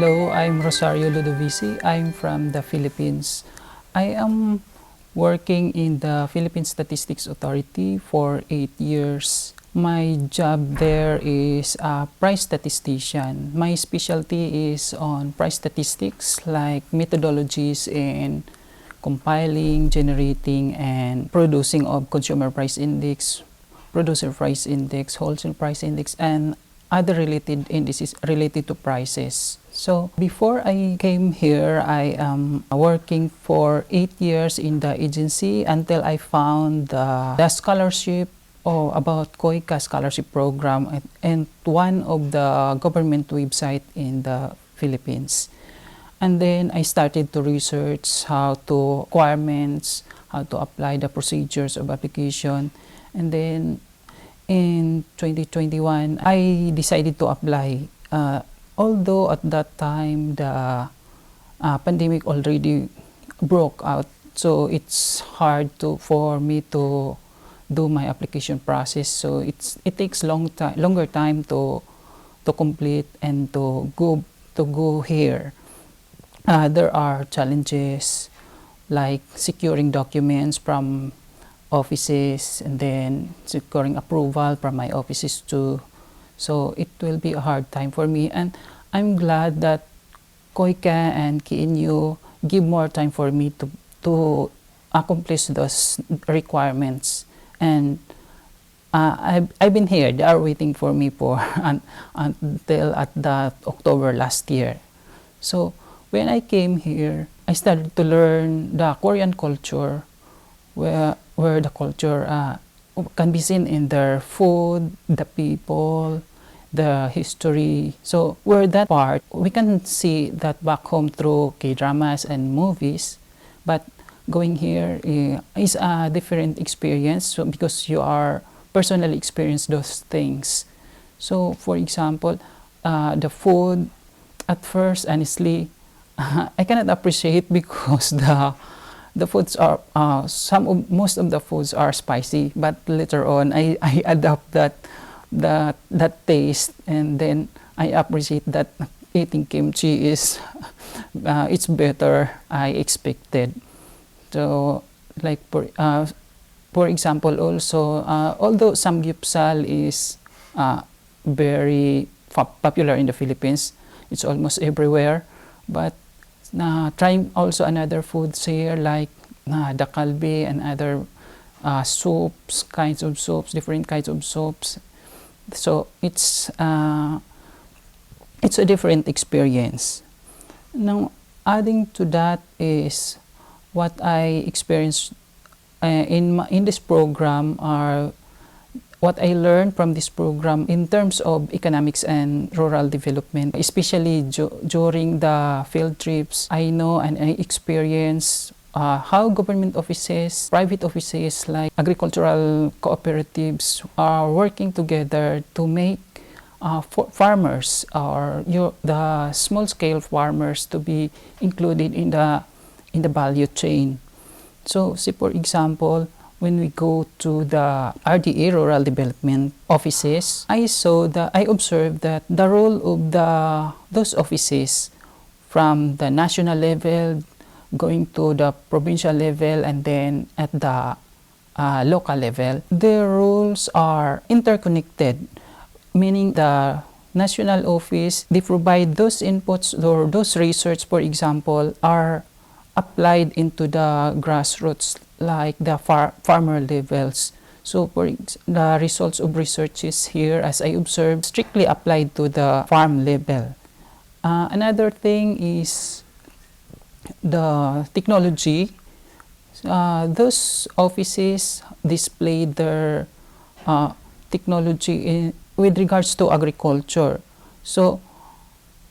Hello, I'm Rosario Lodovice. I'm from the Philippines. I am working in the Philippine Statistics Authority for 8 years. My job there is a price statistician. My specialty is on price statistics like methodologies in compiling, generating, and producing of consumer price index, producer price index, wholesale price index, and other related indices related to prices. So before I came here, I am working for 8 years in the agency until I found the scholarship about KOICA scholarship program and one of the government website in the Philippines. And then I started to research how to requirements, how to apply the procedures of application, and then in 2021, I decided to apply. Although at that time the pandemic already broke out, so it's hard for me to do my application process. So it takes longer time to complete and to go here. There are challenges like securing documents from offices and then securing approval from my offices too. So it will be a hard time for me, and I'm glad that KOICA and KNU give more time for me to accomplish those requirements. And I've been here. They are waiting for me for until at the October last year. So when I came here, I started to learn the Korean culture, where the culture can be seen in their food, the people, the history. So where that part, we can see that back home through K-dramas and movies, but going here is a different experience, so because you are personally experience those things. So for example, the food, at first, honestly, I cannot appreciate because the foods are most of the foods are spicy, but later on I adapt that taste, and then I appreciate that eating kimchi is it's better I expected. So like for example also, although samgyeopsal is very popular in the Philippines, it's almost everywhere, but trying also another foods here like the kalbi and other soups, different kinds of soups. So it's a different experience. Now, adding to that is what I experienced in this program are what I learned from this program in terms of economics and rural development, especially during the field trips. I know and I experience how government offices, private offices like agricultural cooperatives are working together to make farmers or the small-scale farmers to be included in the value chain. So, say for example, when we go to the RDA, Rural Development Offices, I observed that the role of those offices from the national level going to the provincial level and then at the local level, their roles are interconnected, meaning the national office, they provide those inputs or those research, for example, are applied into the grassroots like the farmer levels. So the results of researches here, as I observed, strictly applied to the farm level. Another thing is the technology. Those offices display their technology with regards to agriculture. So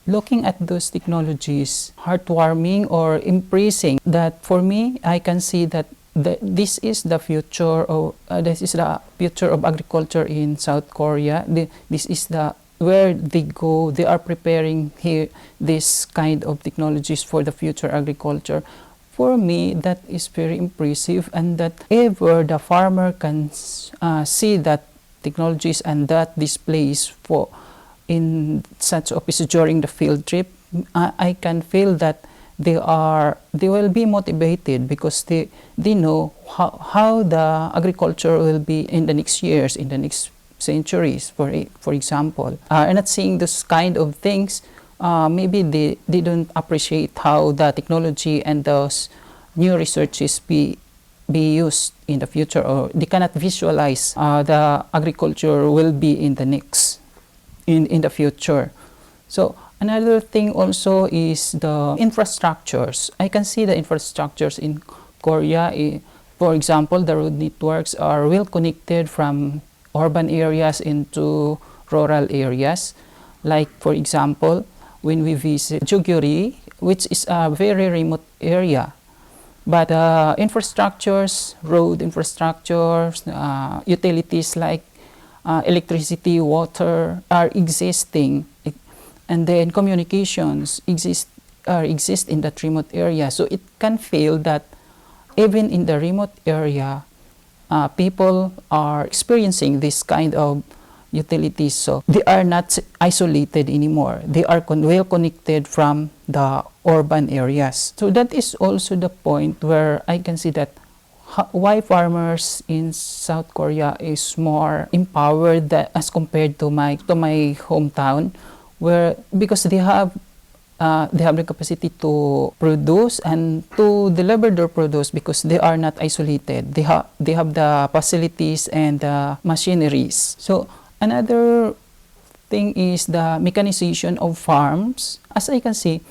looking at those technologies, heartwarming or impressing, that for me, I can see that this is the future of agriculture in South Korea. This is where they go. They are preparing here this kind of technologies for the future agriculture. For me, that is very impressive, and that ever the farmer can see that technologies and that displays in such offices during the field trip, I can feel that they will be motivated because they know how the agriculture will be in the next years, in the next centuries, for example. I'm not seeing those kind of things. Maybe they don't appreciate how the technology and those new researches be used in the future, or they cannot visualize the agriculture will be in the next in the future. So another thing also is the infrastructures. I can see the infrastructures in Korea. For example, the road networks are well connected from urban areas into rural areas. Like, for example, when we visit Juguri, which is a very remote area, but infrastructures, road infrastructures, utilities like electricity, water are existing, and then communications exist in that remote area. So it can feel that even in the remote area, people are experiencing this kind of utilities. So they are not isolated anymore. They are well connected from the urban areas. So that is also the point where I can see that why farmers in South Korea is more empowered as compared to my hometown, where because they have the capacity to produce and to deliver their produce because they are not isolated. They have the facilities and the machineries. So another thing is the mechanization of farms. As I can see,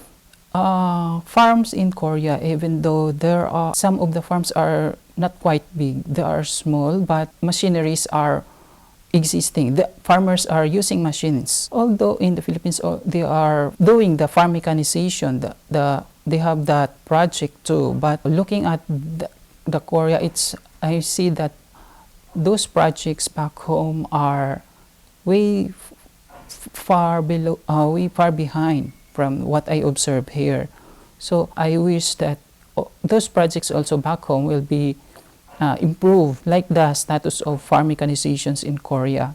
farms in Korea, even though there are some of the farms are not quite big, they are small, but machineries are existing. The farmers are using machines. Although in the Philippines, they are doing the farm mechanization, they have that project too. But looking at the Korea, I see that those projects back home are way far behind from what I observe here. So I wish that those projects also back home will be improved, like the status of farm mechanizations in Korea.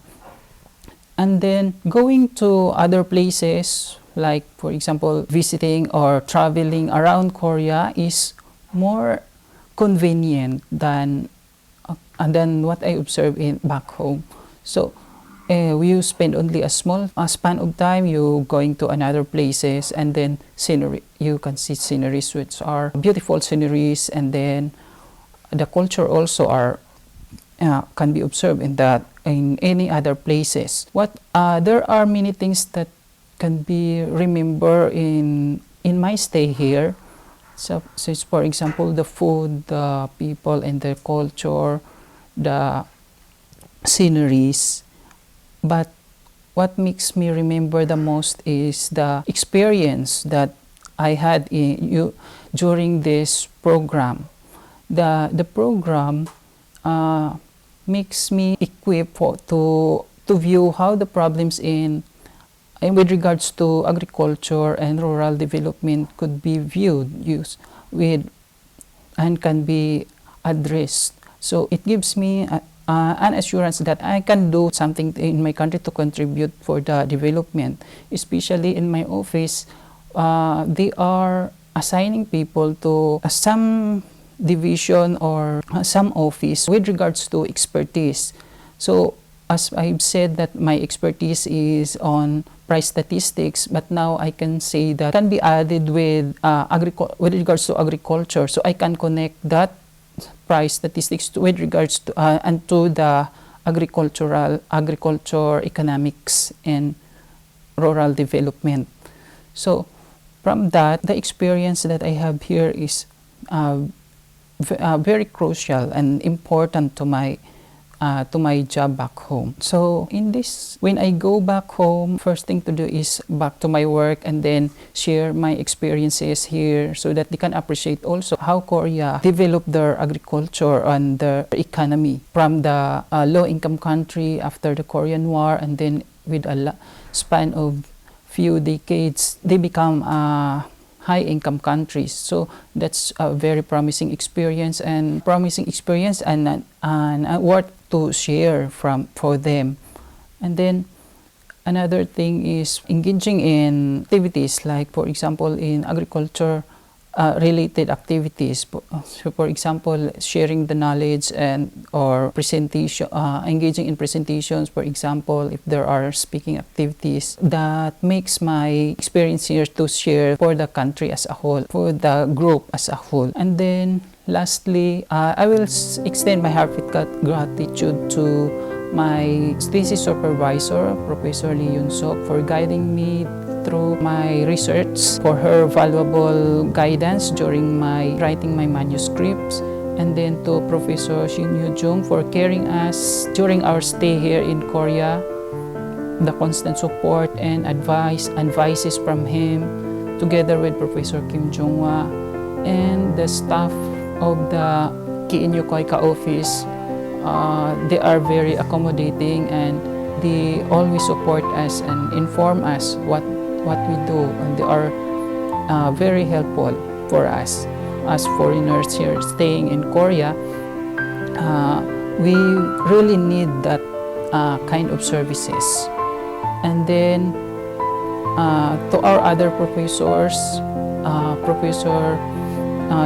And then going to other places, like for example, visiting or traveling around Korea is more convenient than what I observe in back home. So you spend only a small span of time, you going to another places, and then scenery, you can see sceneries which are beautiful sceneries, and then the culture also are can be observed in any other places. There are many things that can be remembered in my stay here. So for example, the food, the people, and the culture, the sceneries. But what makes me remember the most is the experience that I had during this program. The program makes me equipped to view how the problems in with regards to agriculture and rural development could be used with and can be addressed. So it gives me an assurance that I can do something in my country to contribute for the development. Especially in my office, they are assigning people to some division or some office with regards to expertise. So as I've said that my expertise is on price statistics, but now I can say that can be added with regards to agriculture. So I can connect that price statistics with regards to and to the agriculture economics and rural development. So from that, the experience that I have here is very crucial and important to my job back home. So when I go back home, first thing to do is back to my work and then share my experiences here so that they can appreciate also how Korea developed their agriculture and their economy from the low-income country after the Korean War, and then with a span of few decades, they become high-income countries. So that's a very promising experience and worth to share for them. And then Another thing is engaging in activities like, for example, in agriculture related activities. So, for example, sharing the knowledge and or presentation, engaging in presentations. For example, if there are speaking activities, that makes my experience here to share for the country as a whole, for the group as a whole. And then, lastly, I will extend my heartfelt gratitude to my thesis supervisor, Professor Lee Yun-sok, for guiding me through my research, for her valuable guidance during my writing my manuscripts, and then to Professor Shin Yu-jung for carrying us during our stay here in Korea, the constant support and advices from him, together with Professor Kim Jong-hwa and the staff of the KNU-KOICA office. They are very accommodating and they always support us and inform us what we do, and they are very helpful for us as foreigners here staying in Korea. We really need that kind of services. And then to our other professors, Professor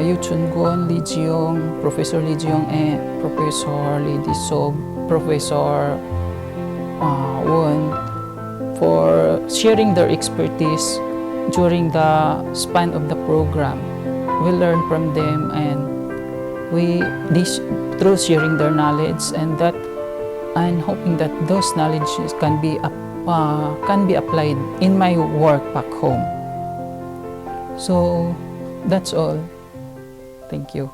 Yu Chun-gun, Lee Ji-young, Professor Lee Ji-young, and Professor Lee Di-sob, Professor Won, for sharing their expertise during the span of the program. We learn from them, and through sharing their knowledge, and that I'm hoping that those knowledges can be applied in my work back home. So that's all. Thank you.